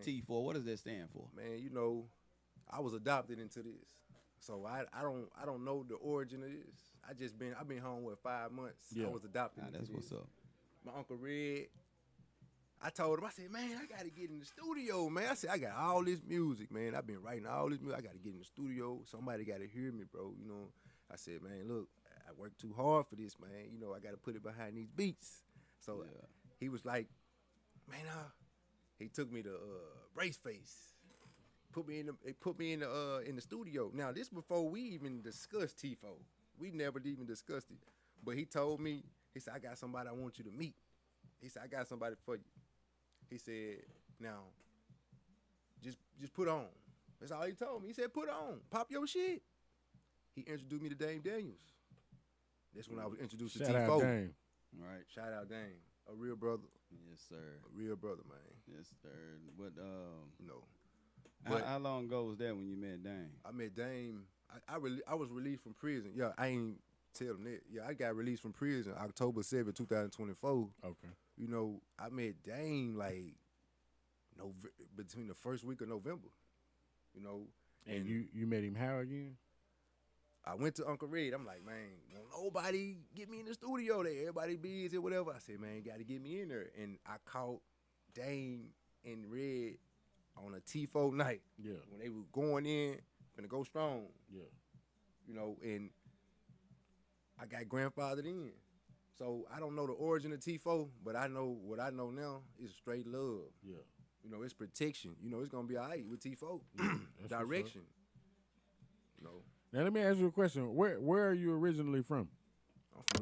T4? What does that stand for? Man, you know, I was adopted into this, so I don't know the origin of this. I've been home with 5 months. Yeah. I was adopted. That's into this. what's up. My Uncle Red. I told him, I said, man, I gotta get in the studio, man. I said, I got all this music, man. I've been writing all this music. I gotta get in the studio. Somebody gotta hear me, bro. You know. I said, man, look, I worked too hard for this, man. You know, I gotta put it behind these beats. So he was like, man, he took me to Brace Face. Put me in the studio. Now this before we even discussed T4. We never even discussed it. But he told me, he said, I got somebody I want you to meet. He said, I got somebody for you. He said, now, just put on. That's all he told me. He said, put on. Pop your shit. He introduced me to Dame Daniels. That's when I was introduced to T4. Shout out Dame. Right. Shout out Dame. A real brother. Yes, sir. A real brother, man. Yes, sir. What You know. But how long ago was that when you met Dame? I met Dame. I was released from prison. Yeah, I ain't tell them that. Yeah, I got released from prison October 7, 2024. Okay. You know, I met Dame like between the first week of November. You know. And you met him how again? I went to Uncle Red. I'm like, man, won't nobody get me in the studio there. Everybody busy or whatever. I said, man, got to get me in there. And I caught Dame and Red on a T4 night. Yeah. When they were going in, finna go strong. Yeah. You know, and I got grandfathered in. So I don't know the origin of T4, but I know what I know now is straight love. Yeah. You know, it's protection. You know, it's going to be all right with T4. Yeah, Direction. You know. Now let me ask you a question. Where are you originally from? I'm from